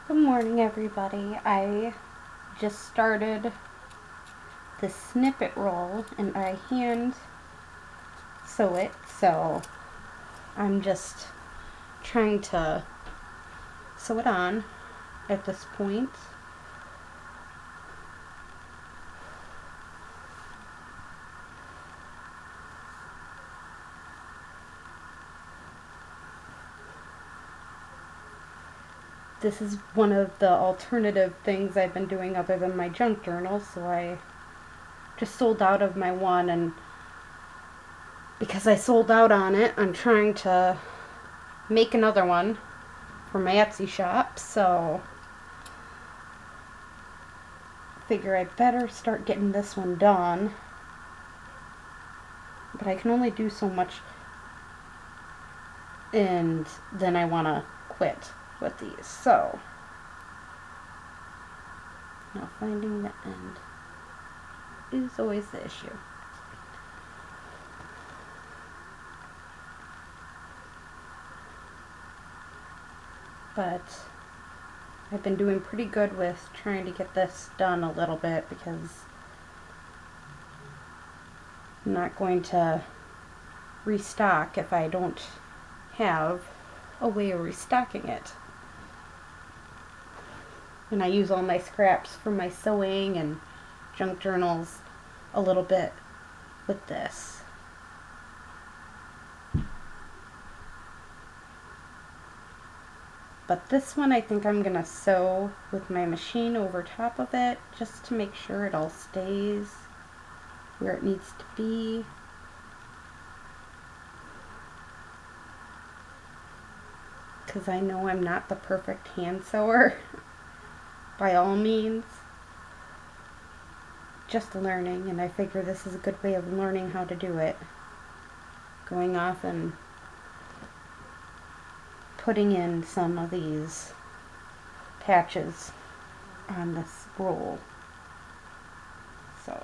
Good morning, everybody. I just started the Snippet Roll and I hand sew it, so I'm just trying to sew it on at this point. This is one of the alternative things I've been doing other than my junk journal, so I just sold out of my one, and because I sold out on it, I'm trying to make another one for my Etsy shop, so I figure I better start getting this one done. But I can only do so much, and then I want to quit with these. So now finding the end is always the issue. But I've been doing pretty good with trying to get this done a little bit because I'm not going to restock if I don't have a way of restocking it. And I use all my scraps from my sewing and junk journals a little bit with this. But this one I think I'm going to sew with my machine over top of it just to make sure it all stays where it needs to be. Because I know I'm not the perfect hand sewer by all means. Just learning, and I figure this is a good way of learning how to do it. Going off and putting in some of these patches on this roll. So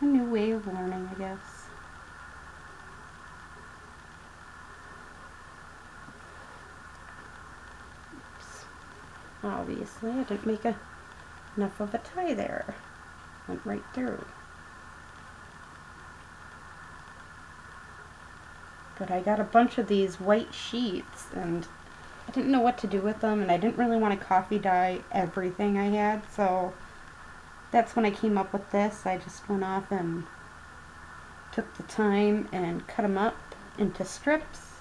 a new way of learning, I guess. Oops. Obviously I didn't make enough of a tie there. Went right through. But I got a bunch of these white sheets and I didn't know what to do with them, and I didn't really want to coffee dye everything I had, so that's when I came up with this. I just went off and took the time and cut them up into strips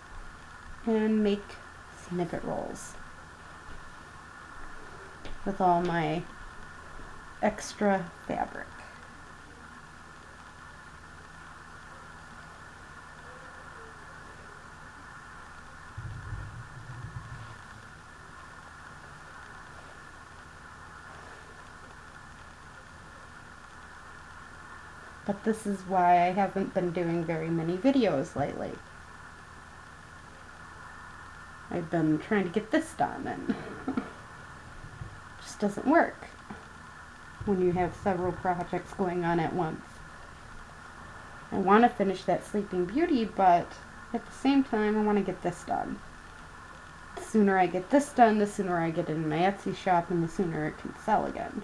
and make snippet rolls with all my extra fabric. But this is why I haven't been doing very many videos lately. I've been trying to get this done and it just doesn't work when you have several projects going on at once. I want to finish that Sleeping Beauty, but at the same time I want to get this done. The sooner I get this done, the sooner I get it in my Etsy shop, and the sooner it can sell again.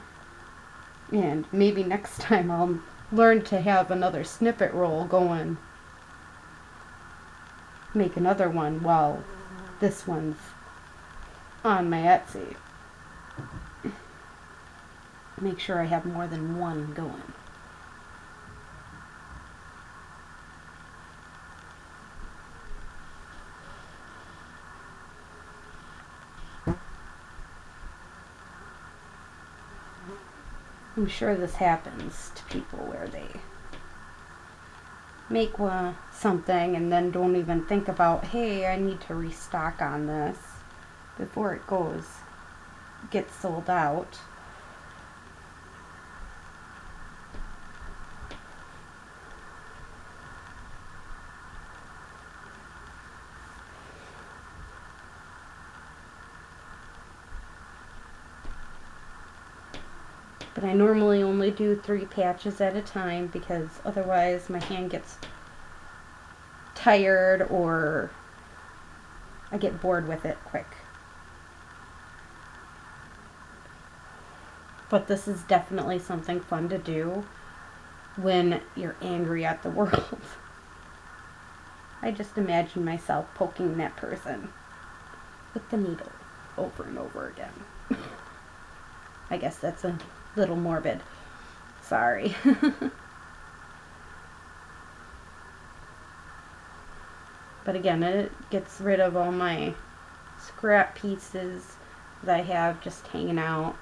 And maybe next time I'll learn to have another snippet roll going. Make another one while this one's on my Etsy. Make sure I have more than one going. I'm sure this happens to people where they make something and then don't even think about, hey, I need to restock on this before it gets sold out. But I normally only do 3 patches at a time because otherwise my hand gets tired or I get bored with it quick. But this is definitely something fun to do when you're angry at the world. I just imagine myself poking that person with the needle over and over again. I guess that's a little morbid. Sorry. But again, it gets rid of all my scrap pieces that I have just hanging out.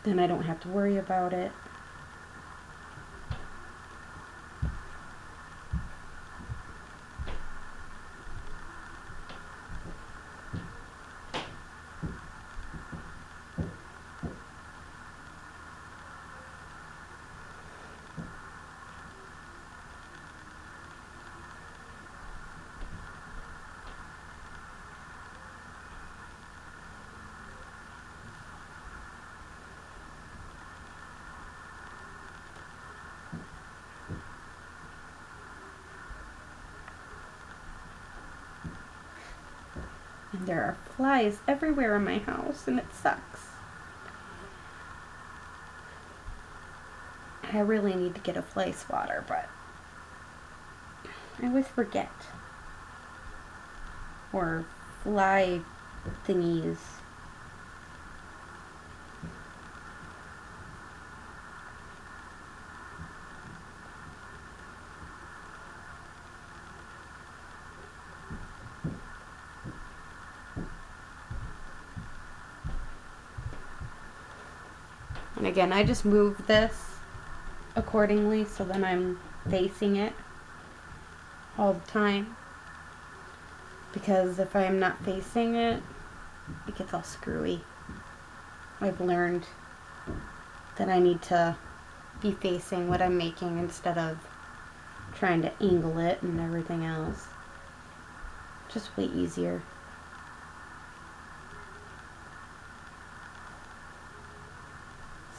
Then I don't have to worry about it. And there are flies everywhere in my house, and it sucks. I really need to get a fly swatter, but I always forget. Or fly thingies. And again, I just move this accordingly so then I'm facing it all the time. Because if I'm not facing it, it gets all screwy. I've learned that I need to be facing what I'm making instead of trying to angle it and everything else. Just way easier.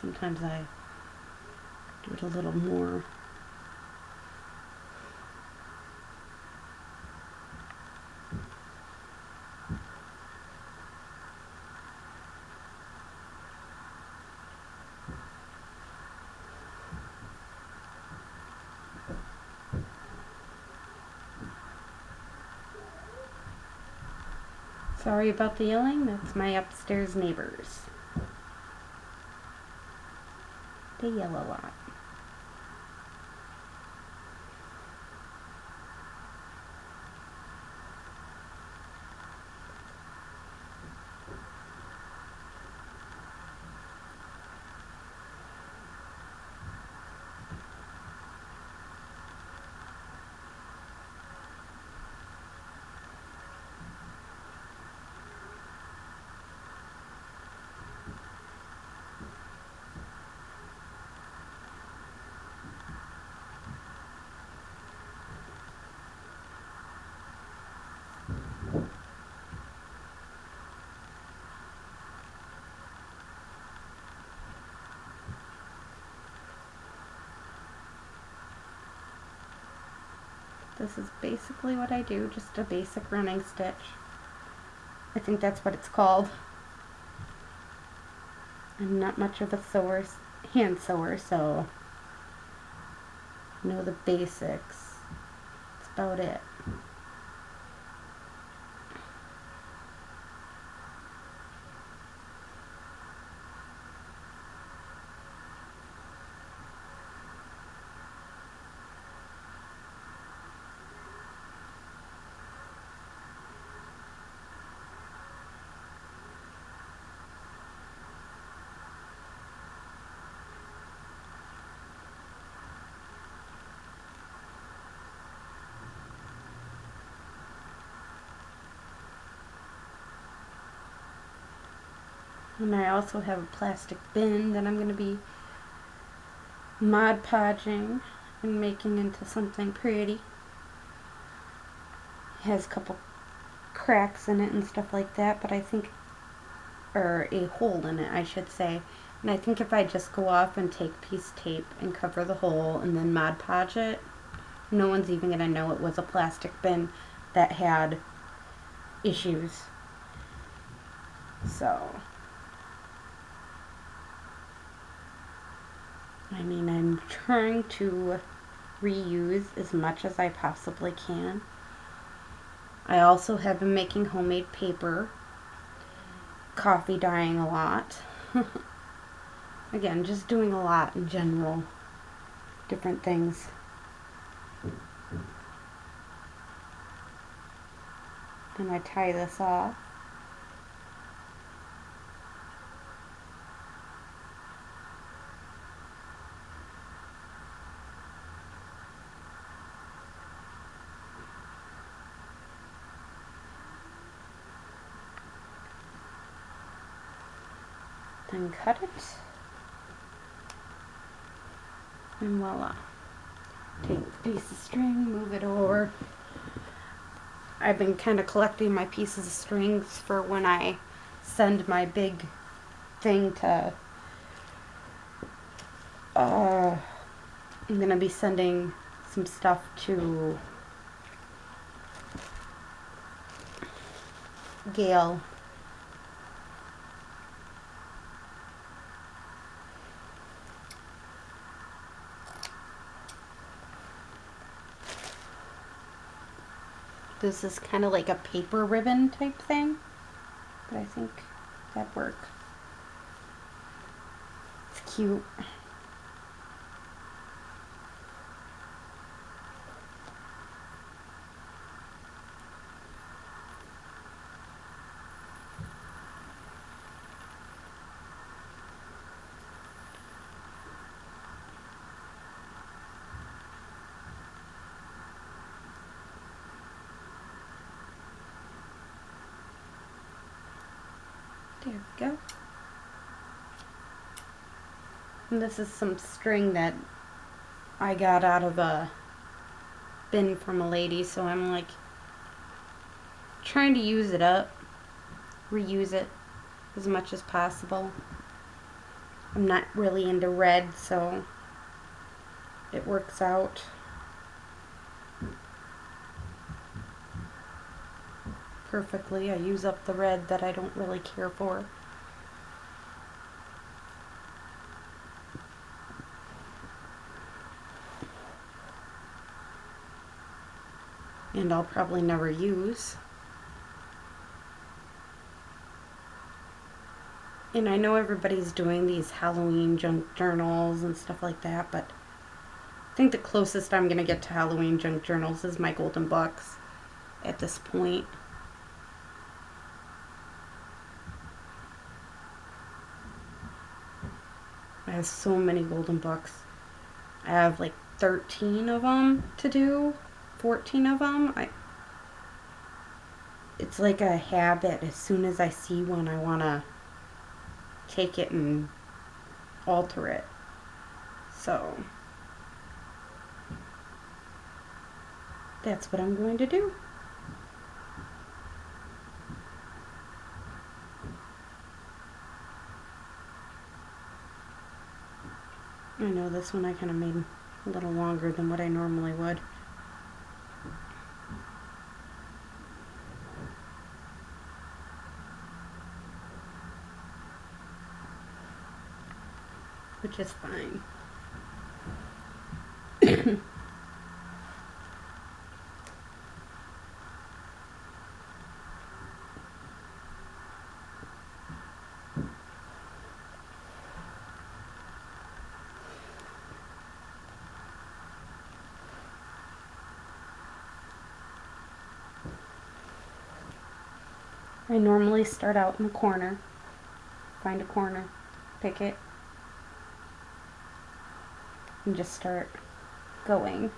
Sometimes I do it a little more. Sorry about the yelling, that's my upstairs neighbors. They yell a lot. This is basically what I do, just a basic running stitch. I think that's what it's called. I'm not much of a sewer, hand sewer, so I know the basics. That's about it. And I also have a plastic bin that I'm going to be Mod Podging and making into something pretty. It has a couple cracks in it and stuff like that, but I think, or a hole in it, I should say. And I think if I just go off and take piece tape and cover the hole and then Mod Podge it, no one's even going to know it was a plastic bin that had issues. So, I mean, I'm trying to reuse as much as I possibly can. I also have been making homemade paper, coffee dyeing a lot. Again, just doing a lot in general, different things. Then I tie this off. Then cut it. And voila. Take the piece of string, move it over. I've been kind of collecting my pieces of strings for when I send my big thing to, I'm going to be sending some stuff to Gail. This is kind of like a paper ribbon type thing, but I think that'd work. It's cute. There we go. And this is some string that I got out of a bin from a lady, so I'm like trying to use it up, reuse it as much as possible. I'm not really into red, so it works out. Perfectly. I use up the red that I don't really care for. And I'll probably never use. And I know everybody's doing these Halloween junk journals and stuff like that, but I think the closest I'm going to get to Halloween junk journals is my golden bucks at this point. I have so many golden bucks. I have like 13 of them to do, 14 of them. It's like a habit. As soon as I see one, I want to take it and alter it. So that's what I'm going to do. I know this one I kind of made a little longer than what I normally would. Which is fine. I normally start out in the corner, find a corner, pick it, and just start going.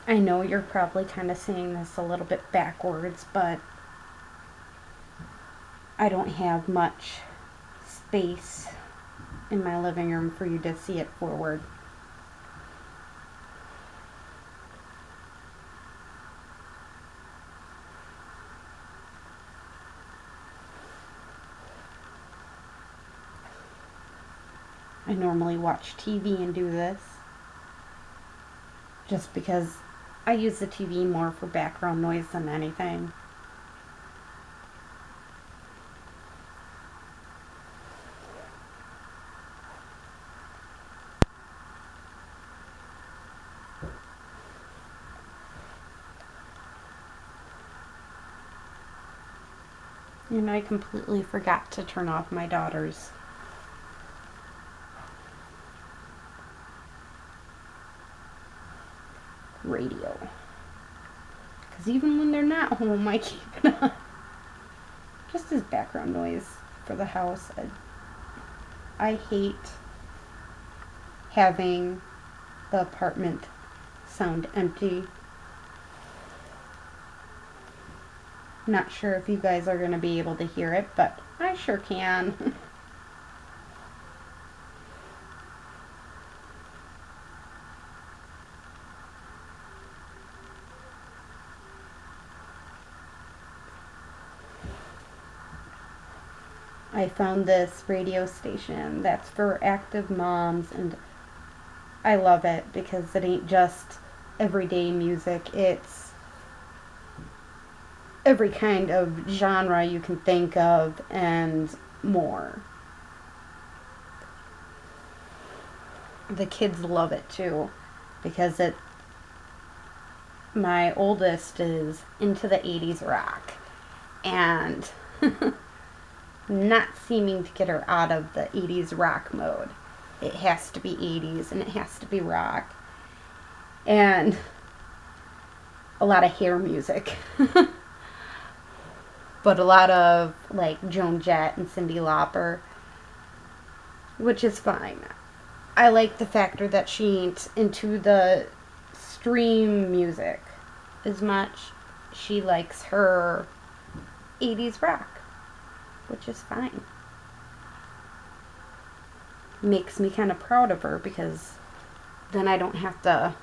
I know you're probably kind of seeing this a little bit backwards, but I don't have much space in my living room for you to see it forward. I normally watch TV and do this, just because I use the TV more for background noise than anything. And I completely forgot to turn off my daughter's radio. Because even when they're not home, I keep it on. Just as background noise for the house. I hate having the apartment sound empty. Not sure if you guys are going to be able to hear it, but I sure can. I found this radio station that's for active moms, and I love it because it ain't just everyday music. It's every kind of genre you can think of and more. The kids love it too, because my oldest is into the 80s rock, and not seeming to get her out of the 80s rock mode. It has to be 80s and it has to be rock. And a lot of hair music. But a lot of like Joan Jett and Cyndi Lauper, which is fine. I like the factor that she ain't into the stream music as much. She likes her 80s rock, which is fine. Makes me kind of proud of her, because then I don't have to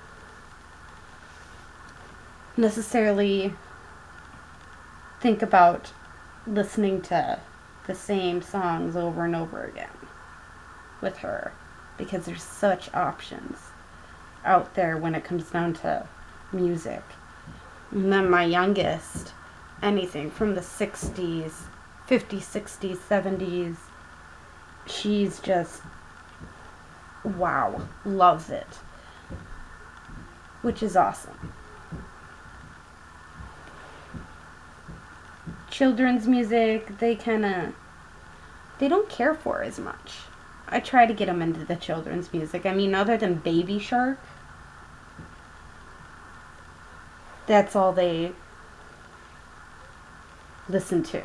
necessarily think about listening to the same songs over and over again with her, because there's such options out there when it comes down to music. And then my youngest, anything from the 60s, 50s, 60s, 70s, she's just, wow, loves it, which is awesome. Children's music, they don't care for as much. I try to get them into the children's music. I mean, other than Baby Shark, that's all they listen to.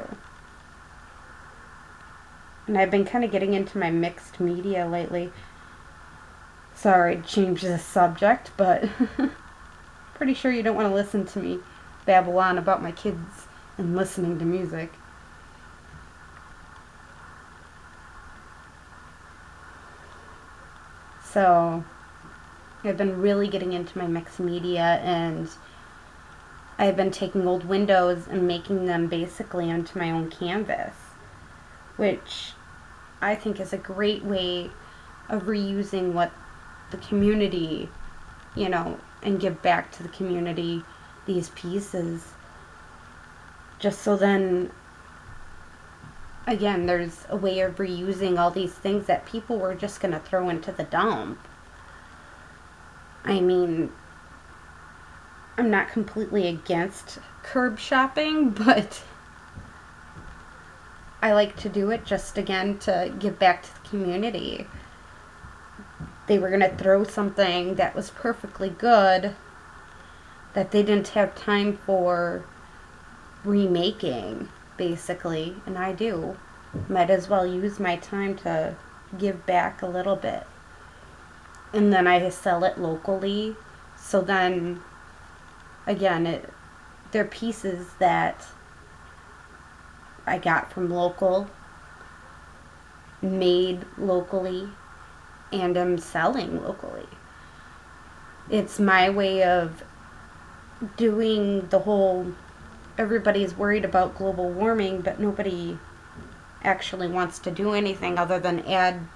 And I've been kind of getting into my mixed media lately. Sorry to change the subject, but pretty sure you don't want to listen to me babble on about my kids and listening to music. So I've been really getting into my mixed media, and I've been taking old windows and making them basically into my own canvas, which I think is a great way of reusing what the community, and give back to the community these pieces. Just so then, again, there's a way of reusing all these things that people were just going to throw into the dump. I mean, I'm not completely against curb shopping, but I like to do it just, again, to give back to the community. They were going to throw something that was perfectly good that they didn't have time for remaking, basically, and I do. Might as well use my time to give back a little bit. And then I sell it locally, so then, again, they're pieces that I got from local, made locally, and I'm selling locally. It's my way of doing the whole, everybody's worried about global warming, but nobody actually wants to do anything other than add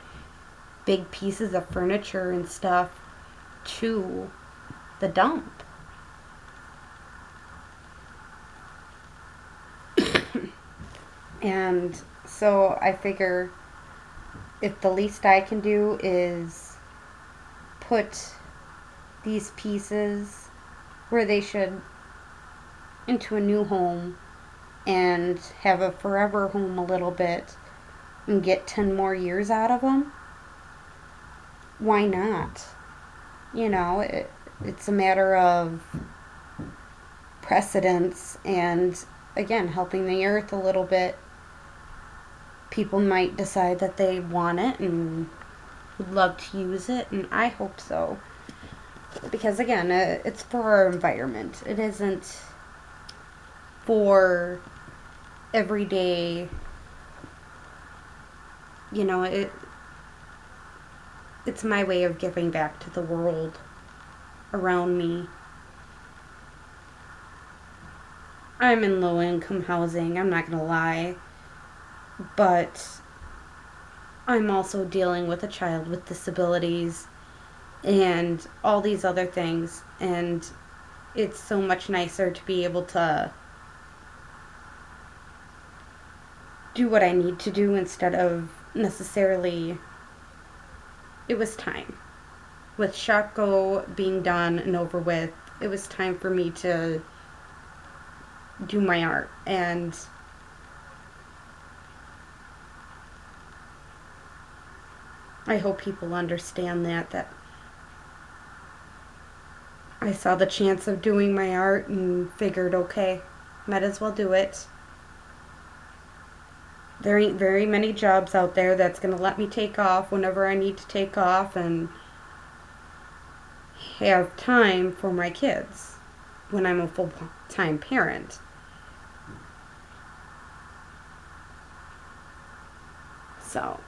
big pieces of furniture and stuff to the dump. And so I figure if the least I can do is put these pieces where they should into a new home and have a forever home a little bit and get 10 more years out of them, why not? You know, it's a matter of precedence and, again, helping the earth a little bit. People might decide that they want it and would love to use it, and I hope so. Because, again, it's for our environment. It isn't for everyday, you know, it's my way of giving back to the world around me. I'm in low income housing, I'm not gonna lie, but I'm also dealing with a child with disabilities and all these other things, and it's so much nicer to be able to do what I need to do instead of necessarily, it was time. With Shotgo being done and over with, it was time for me to do my art. And I hope people understand that I saw the chance of doing my art and figured, okay, might as well do it. There ain't very many jobs out there that's going to let me take off whenever I need to take off and have time for my kids when I'm a full-time parent. So,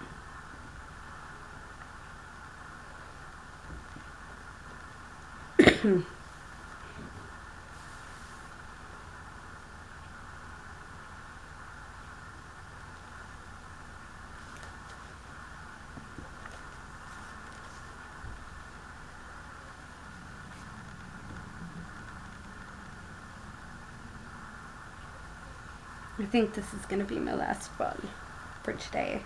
I think this is going to be my last one for today.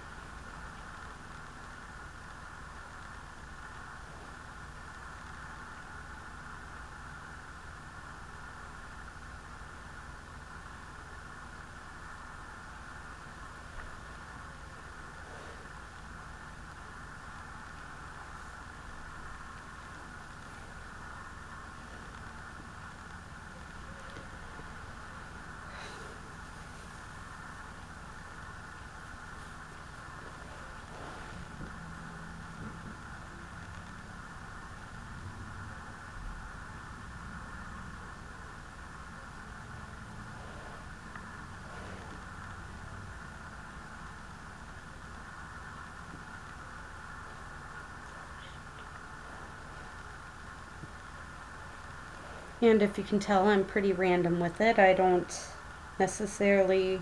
And if you can tell, I'm pretty random with it. I don't necessarily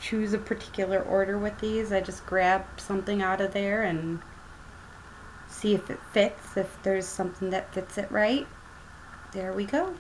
choose a particular order with these. I just grab something out of there and see if it fits. If there's something that fits it right, there we go.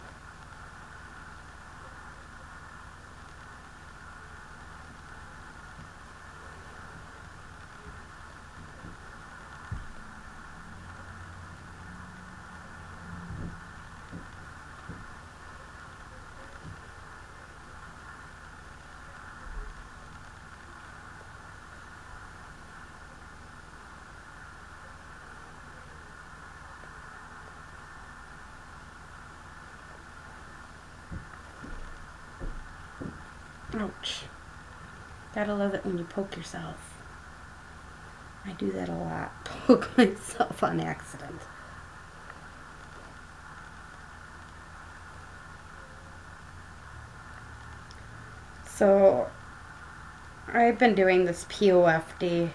Ouch. Gotta love it when you poke yourself. I do that a lot. Poke myself on accident. So, I've been doing this POFD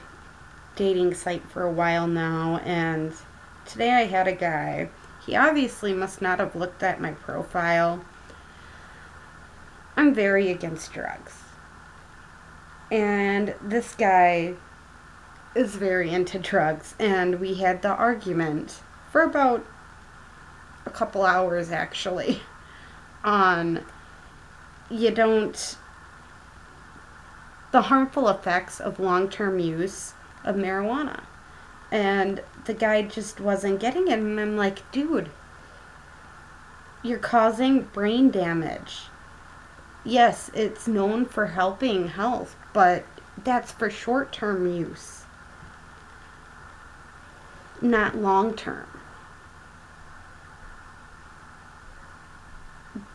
dating site for a while now, and today I had a guy. He obviously must not have looked at my profile. I'm very against drugs. And this guy is very into drugs, and we had the argument for about a couple hours actually on you don't the harmful effects of long-term use of marijuana. And the guy just wasn't getting it, and I'm like, dude, you're causing brain damage. Yes, it's known for helping health, but that's for short-term use, not long-term.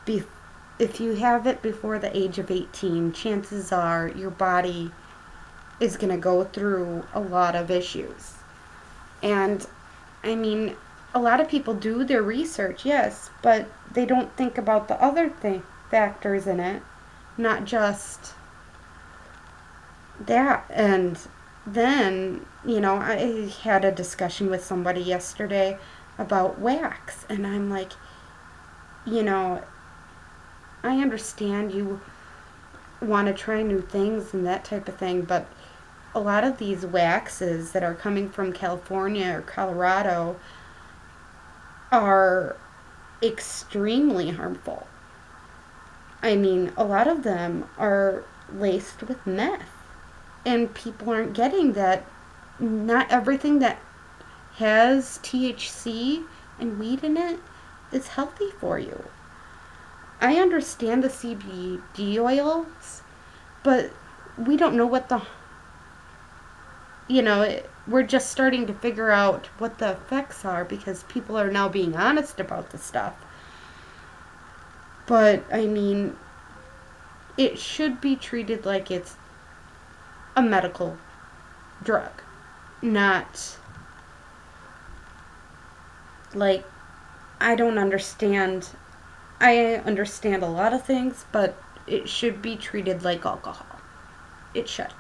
Be- if you have it before the age of 18, chances are your body is going to go through a lot of issues. And I mean, a lot of people do their research, yes, but they don't think about the other factors in it, not just that. And then, I had a discussion with somebody yesterday about wax, and I'm like, you know, I understand you want to try new things and that type of thing, but a lot of these waxes that are coming from California or Colorado are extremely harmful. I mean, a lot of them are laced with meth, and people aren't getting that. Not everything that has THC and weed in it is healthy for you. I understand the CBD oils, but we don't know what we're just starting to figure out what the effects are because people are now being honest about the stuff. But, I mean, it should be treated like it's a medical drug, not like I don't understand. I understand a lot of things, but it should be treated like alcohol. It should.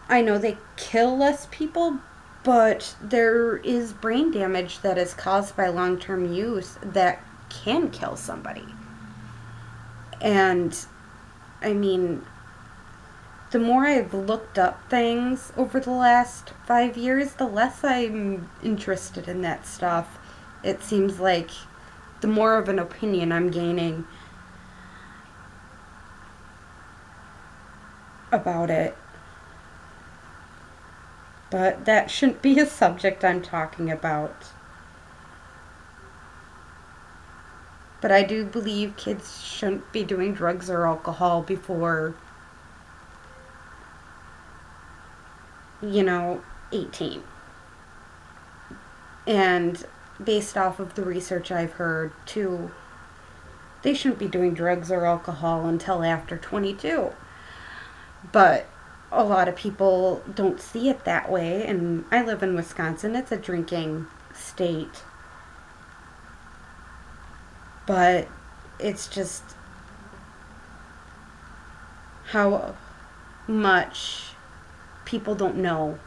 I know they kill less people, but there is brain damage that is caused by long term use that can kill somebody. And, I mean, the more I've looked up things over the last 5 years, the less I'm interested in that stuff. It seems like the more of an opinion I'm gaining about it. But that shouldn't be a subject I'm talking about. But I do believe kids shouldn't be doing drugs or alcohol before, 18. And based off of the research I've heard, too, they shouldn't be doing drugs or alcohol until after 22. But a lot of people don't see it that way, and I live in Wisconsin. It's a drinking state. But it's just how much people don't know.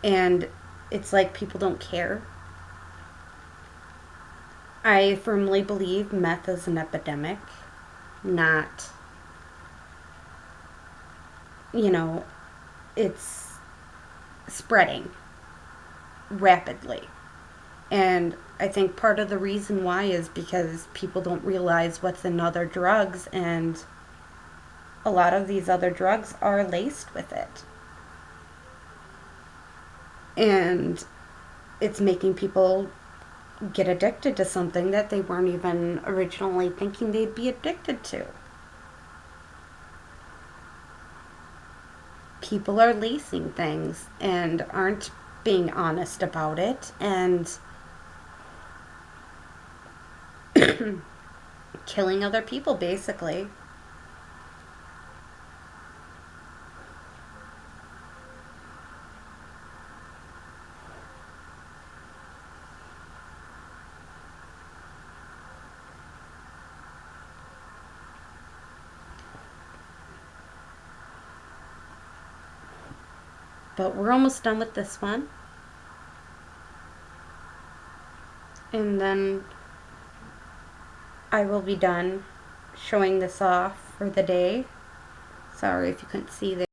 And it's like people don't care. I firmly believe meth is an epidemic, not, it's spreading rapidly. And I think part of the reason why is because people don't realize what's in other drugs, and a lot of these other drugs are laced with it. And it's making people get addicted to something that they weren't even originally thinking they'd be addicted to. People are lacing things and aren't being honest about it, and killing other people, basically. But we're almost done with this one. And then I will be done showing this off for the day. Sorry if you couldn't see that.